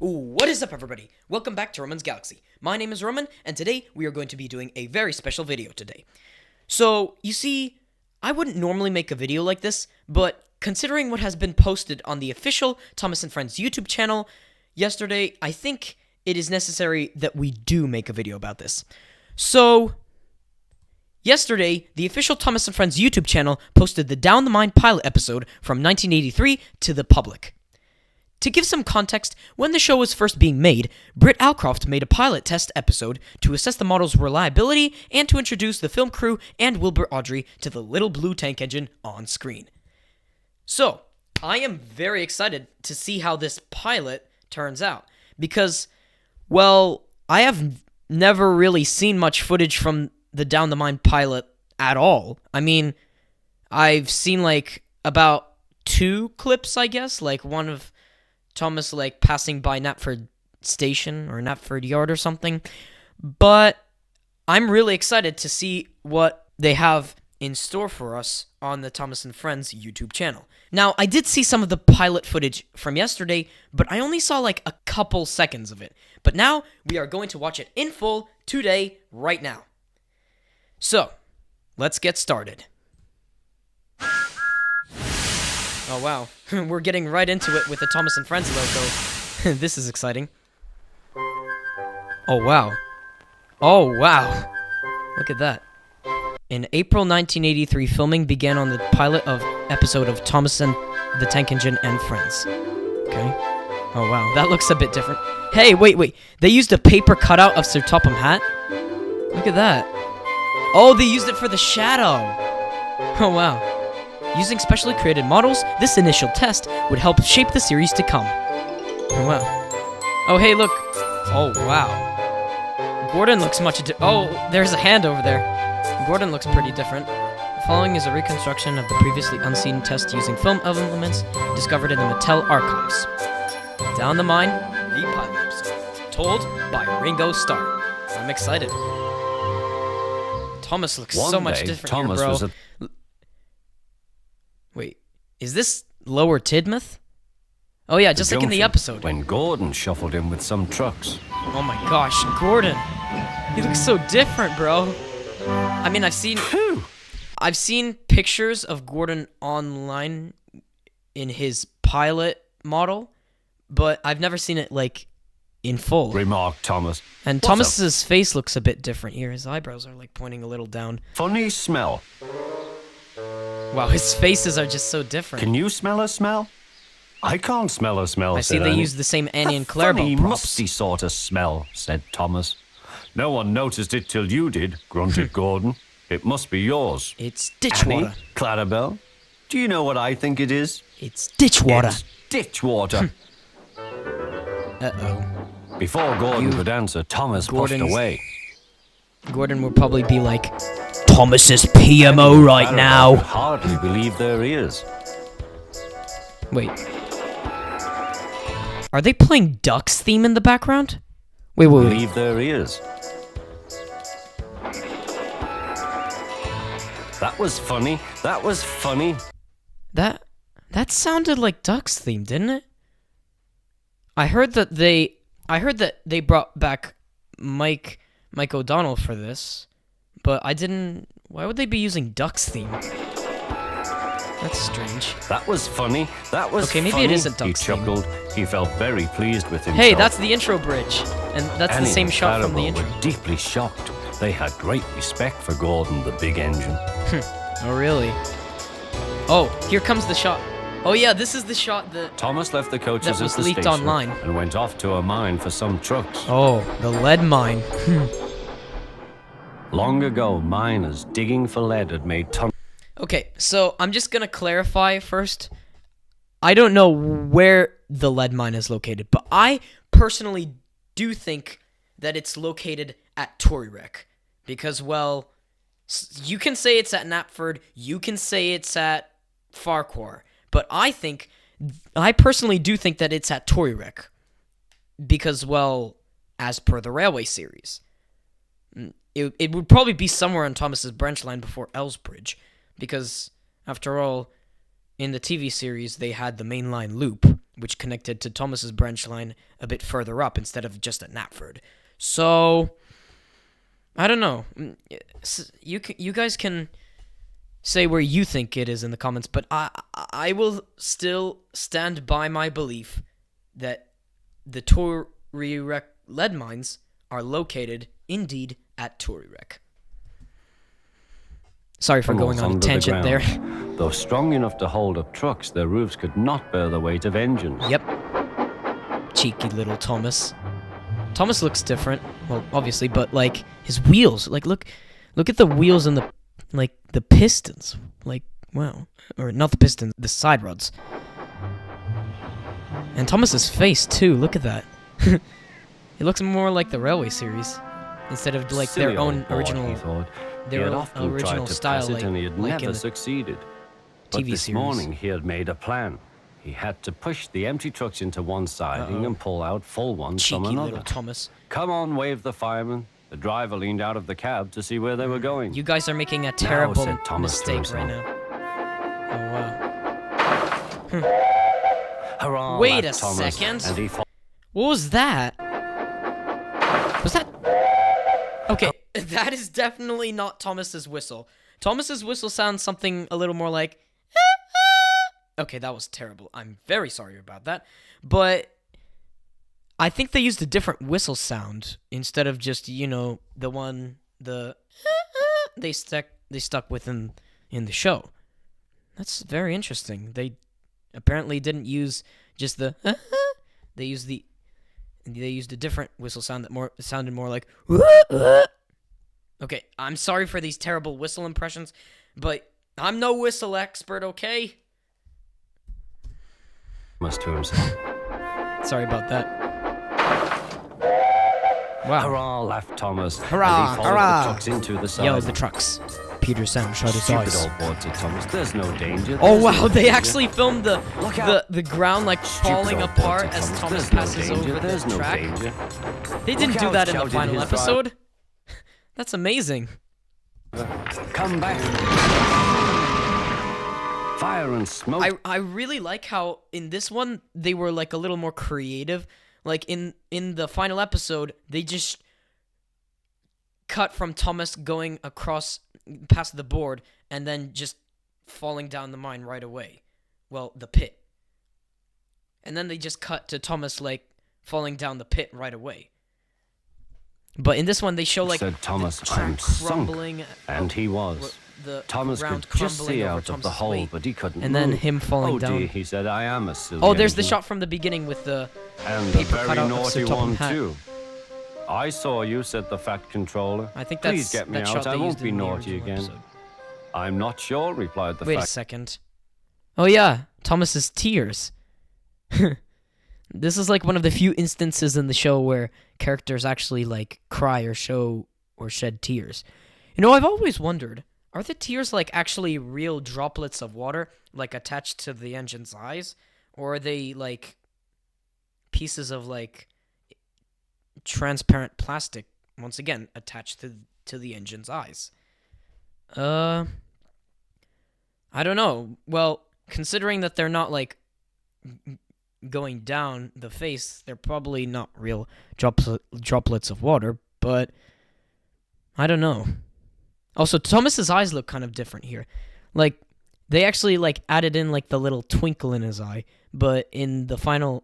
What is up, everybody? Welcome back to Roman's Galaxy. My name is Roman, and today we are going to be doing a very special video today. So, you see, I wouldn't normally make a video like this, but considering what has been posted on the official Thomas & Friends YouTube channel yesterday, I think it is necessary that we do make a video about this. So, yesterday, the official Thomas & Friends YouTube channel posted the Down the Mine pilot episode from 1983 to the public. To give some context, when the show was first being made, Britt Alcroft made a pilot test episode to assess the model's reliability and to introduce the film crew and Wilbur Audrey to the little blue tank engine on screen. So, I am very excited to see how this pilot turns out, because, well, I have never really seen much footage from the Down the Mine pilot at all. I mean, I've seen, about 2 clips, I guess, one of Thomas, passing by Knapford Station or Knapford Yard or something. But I'm really excited to see what they have in store for us on the Thomas & Friends YouTube channel. Now, I did see some of the pilot footage from yesterday, but I only saw, a couple seconds of it. But now, we are going to watch it in full today, right now. So, let's get started. Oh, wow. We're getting right into it with the Thomas & Friends logo. This is exciting. Oh, wow. Oh, wow. Look at that. In April 1983, filming began on the pilot episode of Thomas and the Tank Engine and Friends. Okay. Oh, wow. That looks a bit different. Hey, wait. They used a paper cutout of Sir Topham Hatt? Look at that. Oh, they used it for the shadow. Oh, wow. Using specially created models, this initial test would help shape the series to come. Oh, wow. Oh, hey, look. Oh, wow. Gordon looks oh, there's a hand over there. Gordon looks pretty different. The following is a reconstruction of the previously unseen test using film elements discovered in the Mattel archives. Down the Mine, the pilot episode. Told by Ringo Starr. I'm excited. Thomas looks so much different here, bro. Wait, is this Lower Tidmouth? Oh yeah, just like in the episode. When Gordon shuffled in with some trucks. Oh my gosh, Gordon. He looks so different, bro. I mean, I've seen pictures of Gordon online in his pilot model, but I've never seen it, in full. Remarked Thomas. And Thomas's face looks a bit different here. His eyebrows are, pointing a little down. Funny smell. Wow, his faces are just so different. Can you smell a smell? I can't smell a smell, I see they use the same Annie and Claire funny, props. musty sort of smell, said Thomas. No one noticed it till you did, grunted Gordon. It must be yours. It's ditch water. Annie, Clarabelle, do you know what I think it is? It's ditch water. It's ditch water. Uh-oh. Before Gordon could answer, Thomas puffed away. Gordon will probably be like, Thomas is PMO right Clarabelle now. could hardly believe their ears. Wait. Are they playing Duck's theme in the background? Wait. Believe their ears. That was funny. That was funny. That sounded like Duck's theme, didn't it? I heard that they brought back Mike O'Donnell for this, but I didn't. Why would they be using Duck's theme? That's strange. That was funny. That was okay, maybe funny. It isn't Duck's He chuckled. He felt very pleased with himself. Hey, that's the intro bridge, and that's Annie the same and shot from the Clarabelle intro. were deeply shocked. They had great respect for Gordon, the big engine. Oh, really? Oh, here comes the shot. Oh yeah, this is the shot that Thomas left the coaches that was at the leaked station online. and went off to a mine for some trucks. Oh, the lead mine. Long ago, miners digging for lead had made tons. Okay, so I'm just gonna clarify first. I don't know where the lead mine is located, but I personally do think that it's located at Torrey-Wreck. Because, well, you can say it's at Knapford, you can say it's at Farquhar, but I personally do think that it's at Torrey-Wreck. Because, well, as per the railway series, it would probably be somewhere on Thomas's branch line before Elsbridge. Because, after all, in the TV series, they had the main line loop, which connected to Thomas's branch line a bit further up instead of just at Knapford. So, I don't know. You guys can say where you think it is in the comments, but I will still stand by my belief that the Tory-Rec lead mines are located, indeed, at Tory-Rec. Sorry for going on a tangent there. Though strong enough to hold up trucks, their roofs could not bear the weight of engines. Yep. Cheeky little Thomas. Thomas looks different, well, obviously, but, like, his wheels, like, look at the wheels and the pistons. Like, wow. Or not the pistons, the side rods. And Thomas's face, too, look at that. It looks more like the Railway series, instead of, like, their own original... He had often tried to style, press it and he had like never succeeded. But TV this series. morning he had made a plan. He had to push the empty trucks into one siding and pull out full ones from Cheeky another. little Thomas. Come on, waved the fireman. The driver leaned out of the cab to see where they were going. You guys are making a terrible said Thomas to mistake right himself. now. Oh, wow. Hurrah, Wait a laughed Thomas, second. and he What was that? Was that... Okay, that is definitely not Thomas's whistle. Thomas's whistle sounds something a little more like... Okay, that was terrible. I'm very sorry about that. But I think they used a different whistle sound instead of just, you know, the one they stuck with in the show. That's very interesting. They apparently didn't use just the they used a different whistle sound that sounded more like Okay, I'm sorry for these terrible whistle impressions, but I'm no whistle expert, okay? Thomas to himself. Sorry about that. Wow. Hurrah, laughed Thomas. Hurrah, and he followed hurrah. the trucks into the side. Yelled the trucks. Peter Sam shut his Stupid eyes. old boy, said Thomas. There's no danger. Oh There's wow, no they danger. actually filmed the ground like falling Stupid old boy, apart said as Thomas. Thomas There's no passes danger. over There's the no track. danger. They didn't Look do out, that in the shouted final his driver. episode. That's amazing. Come back. Fire and smoke. I really like how in this one they were like a little more creative. Like in the final episode, they just cut from Thomas going across past the board and then just falling down the mine right away. Well, the pit. And then they just cut to Thomas like falling down the pit right away. But in this one they show like said Thomas, the track I'm sunk. crumbling, And he was. the Thomas ground could just crumbling see over out of Thomas's the hole, weight. but he couldn't And move. then him falling oh down. Dear, he said, I am a silly Oh, there's the engine. shot from the beginning with the And the paper very cutout of naughty Sir Topham one, Hatt. too. I saw you, said the fat controller. I think Please that's get me that out. shot I they won't used be in the naughty original again. episode. I'm not sure, replied the Wait a fat. second. Oh yeah, Thomas's tears. This is like one of the few instances in the show where characters actually like cry or show or shed tears. You know, I've always wondered, are the tears like actually real droplets of water like attached to the engine's eyes, or are they like pieces of like transparent plastic once again attached to the engine's eyes? I don't know. Well, considering that they're not like going down the face, they're probably not real droplets of water, but I don't know. Also, Thomas's eyes look kind of different here. Like they actually like added in like the little twinkle in his eye, but in the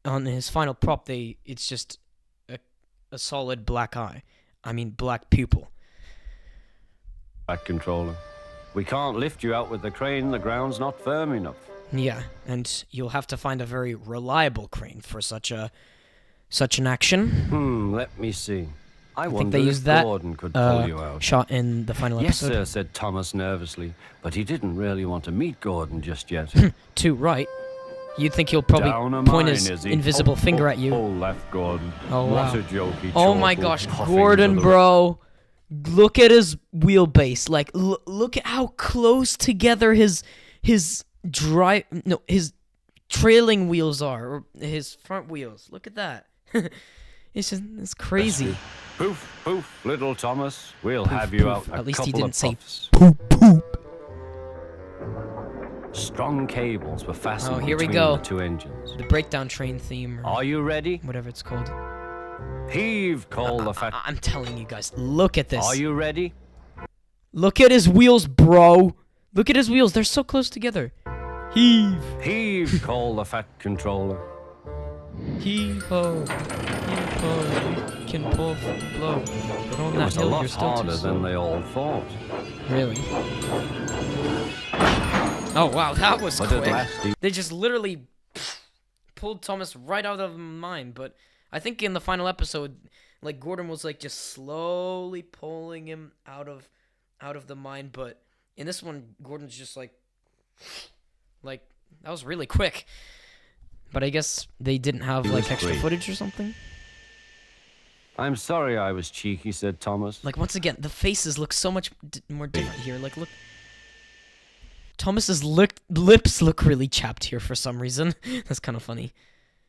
on his final prop it's just a solid black eye. I mean black pupil. Fat controller. We can't lift you out with the crane. The ground's not firm enough. Yeah, and you'll have to find a very reliable crane for such an action. Let me see. I think wonder they if used that Gordon could pull you out. shot in the final Yes, episode. sir, said Thomas nervously, but he didn't really want to meet Gordon just yet. Too right. You'd think he'll probably Down a point mine, his is he? invisible finger at you. Oh, laughed Gordon. Oh, What wow. a jokey Oh my chortle, gosh, puffing Gordon, to the bro. Look at his wheelbase. Like, look at how close together his trailing wheels are, or his front wheels. Look at that. It's crazy. Poof, poof, little Thomas. We'll Poof, have you poof. out. At least he didn't say puffs. poop, poop. Strong cables were fastened Oh, here we between go. the two engines. The breakdown train theme, or Are you ready? whatever it's called. Heave, called the fat... I'm telling you guys, look at this. Are you ready? Look at his wheels, bro. Look at his wheels. They're so close together. Heave. Heave, called the fat controller. Heave ho. Heave ho. You can pull, blow. But on It that was a hill, lot you're still too harder slow. than they all thought. Really? Oh, wow. That was But quick. at last he... They just literally pulled Thomas right out of mine. But I think in the final episode, like, Gordon was, like, just slowly pulling him out of the mine. But in this one, Gordon's just, like, that was really quick. But I guess they didn't have, It like, was extra great. footage or something. I'm sorry I was cheeky, said Thomas. Like, once again, the faces look so much more different here. Like, look. Thomas's lips look really chapped here for some reason. That's kind of funny.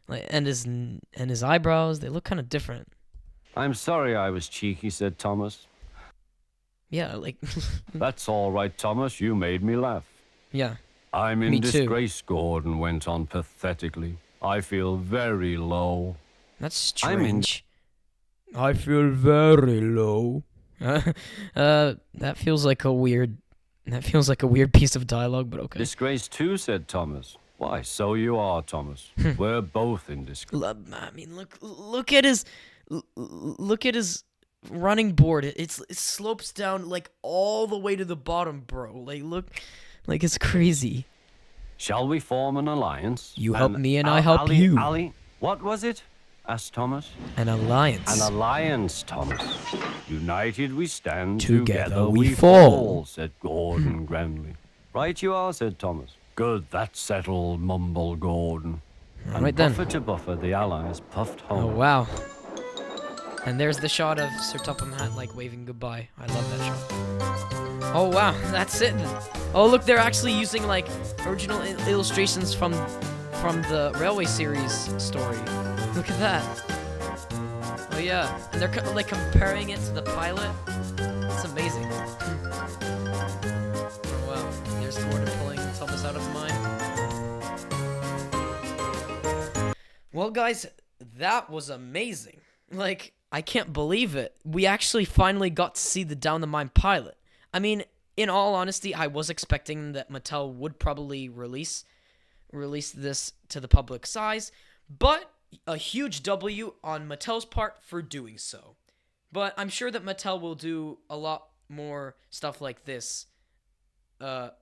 Like, and his eyebrows, they look kind of different. I'm sorry I was cheeky, said Thomas. Yeah, like, That's all right, Thomas. You made me laugh. yeah. I'm in Me too. disgrace, Gordon went on pathetically. I feel very low. That's I'm in- strange. I feel very low. That feels like a weird piece of dialogue, but okay. Disgrace too, said Thomas. Why, so you are, Thomas. We're both in disgrace. I mean, look at his running board. It slopes down like all the way to the bottom, bro. Like, look, like it's crazy. Shall we form an alliance? You help me and I help you. Ali, what was it? Asked Thomas. An alliance. An alliance, Thomas. United we stand, Together we we fall, said Gordon grandly. Right you are, said Thomas. Good, that's settled, mumbled Gordon. And Right then. buffer to buffer, the allies puffed Oh home. wow. And there's the shot of Sir Topham Hatt like waving goodbye. I love that shot. Oh wow, that's it. Oh look, they're actually using like original illustrations from the Railway series story. Look at that. Oh yeah, and they're like comparing it to the pilot. It's amazing. Oh wow, there's Gordon pulling Thomas out of the mine. Well guys, that was amazing. Like, I can't believe it. We actually finally got to see the Down the Mine pilot. I mean, in all honesty, I was expecting that Mattel would probably release this to the public's eyes, but a huge W on Mattel's part for doing so. But I'm sure that Mattel will do a lot more stuff like this at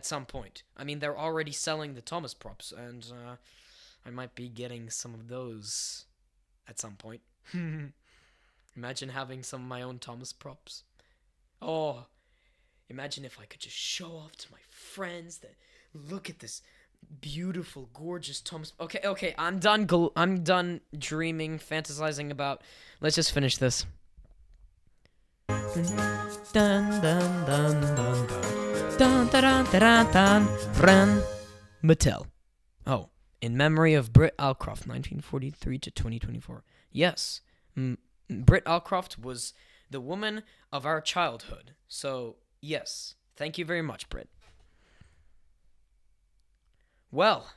some point. I mean, they're already selling the Thomas props, and I might be getting some of those at some point. Imagine having some of my own Thomas props. Oh, imagine if I could just show off to my friends that look at this beautiful, gorgeous Thomas. Okay, I'm done. I'm done dreaming, fantasizing about. Let's just finish this. Dun dun dun dun dun dun dun dun dun. Ran Mattel. Oh, in memory of Britt Alcroft, 1943 to 2024. Yes, Britt Alcroft was the woman of our childhood. So yes, thank you very much, Britt. Well,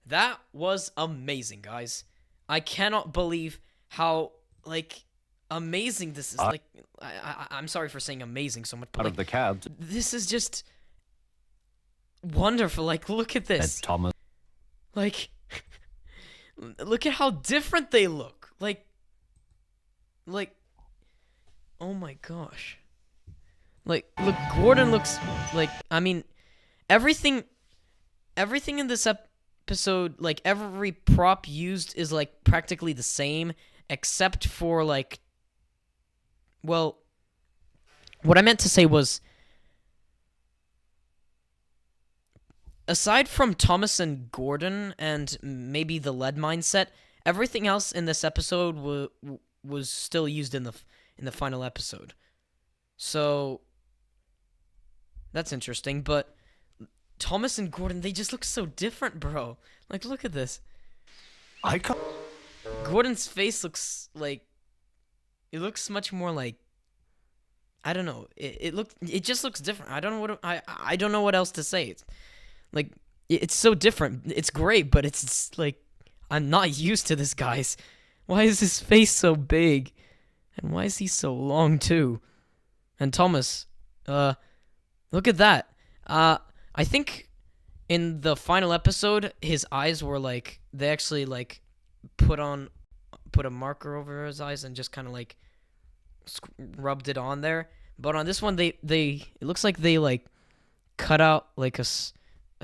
that was amazing, guys. I cannot believe how, like, amazing this is. Like, I'm sorry for saying amazing so much, but Out like, of the cab, this is just wonderful. Like, look at said this. Thomas. Like, look at how different they look. Like, oh my gosh. Like, look, Gordon looks like, I mean, everything in this episode, like, every prop used is, like, practically the same, except for, like, well, what I meant to say was, aside from Thomas and Gordon and maybe the lead mine set, everything else in this episode was still used in the final episode. So that's interesting, but Thomas and Gordon, they just look so different, bro. Like, look at this. I can't. Gordon's face looks like, it looks much more like, I don't know. It just looks different. I don't know what else to say. Like, it's so different. It's great, but it's like, I'm not used to this, guys. Why is his face so big? And why is he so long, too? And Thomas, look at that. I think in the final episode, his eyes were like, they actually like put a marker over his eyes and just kind of like rubbed it on there. But on this one, they it looks like they like cut out like a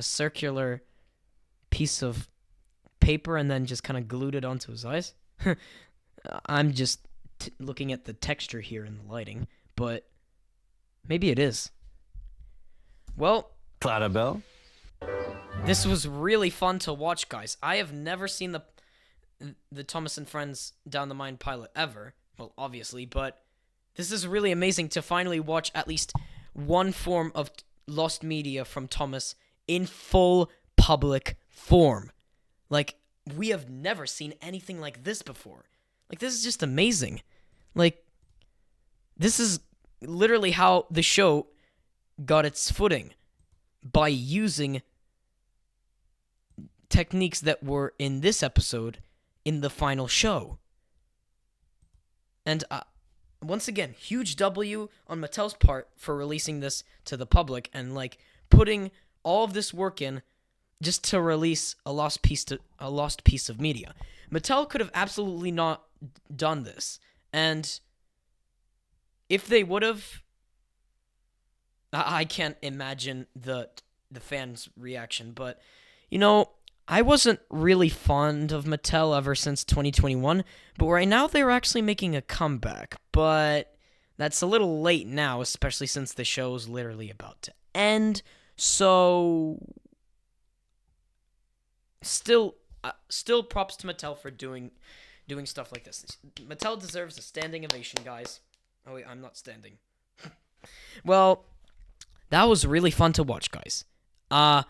circular piece of paper and then just kind of glued it onto his eyes. I'm just looking at the texture here in the lighting, but maybe it is. Well, Clarabelle? this was really fun to watch, guys. I have never seen the Thomas and Friends Down the Mine pilot ever. Well, obviously, but this is really amazing to finally watch at least one form of lost media from Thomas in full public form. Like, we have never seen anything like this before. Like, this is just amazing. Like, this is literally how the show got its footing, by using techniques that were in this episode in the final show. And once again, huge W on Mattel's part for releasing this to the public and like putting all of this work in just to release a lost piece of media. Mattel could have absolutely not done this, and if they would have, I can't imagine the fans' reaction. But you know, I wasn't really fond of Mattel ever since 2021, but right now they're actually making a comeback. But that's a little late now, especially since the show's literally about to end. So still props to Mattel for doing stuff like this. Mattel deserves a standing ovation, guys. Oh wait, I'm not standing. Well, that was really fun to watch, guys. I've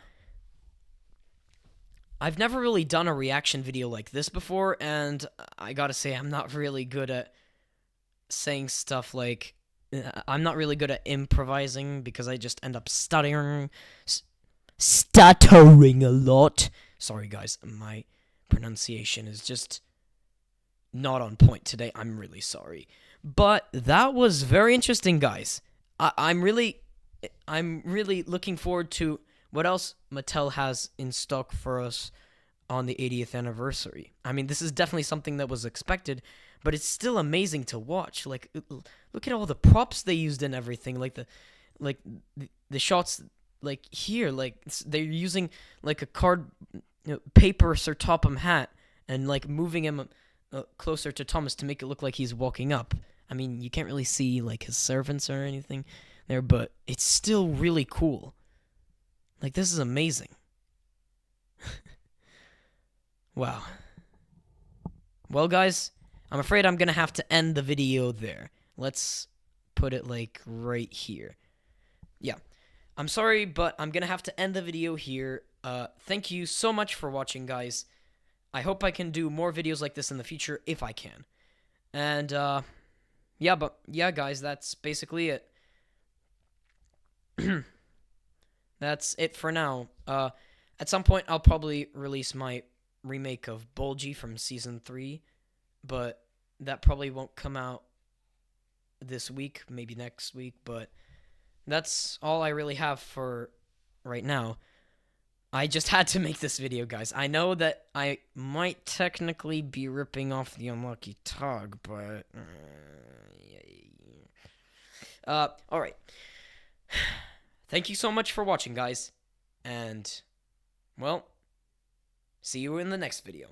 never really done a reaction video like this before, and I gotta say, I'm not really good at saying stuff like... I'm not really good at improvising because I just end up stuttering a lot. Sorry, guys, my pronunciation is just not on point today. I'm really sorry. But that was very interesting, guys. I'm really looking forward to what else Mattel has in stock for us on the 80th anniversary. I mean, this is definitely something that was expected, but it's still amazing to watch. Like, look at all the props they used and everything. Like the shots, like here, like they're using like a paper Sir Topham hat and like moving him closer to Thomas to make it look like he's walking up. I mean, you can't really see like his servants or anything there, but it's still really cool. Like, this is amazing. Wow. Well, guys, I'm afraid I'm gonna have to end the video there. Let's put it like right here. Yeah. I'm sorry, but I'm gonna have to end the video here. Thank you so much for watching, guys. I hope I can do more videos like this in the future if I can. And yeah, guys, that's basically it. That's it for now. At some point, I'll probably release my remake of Bulgy from Season 3, but that probably won't come out this week, maybe next week, but that's all I really have for right now. I just had to make this video, guys. I know that I might technically be ripping off the Unlucky Tog, but... alright. Thank you so much for watching, guys. And, well, see you in the next video.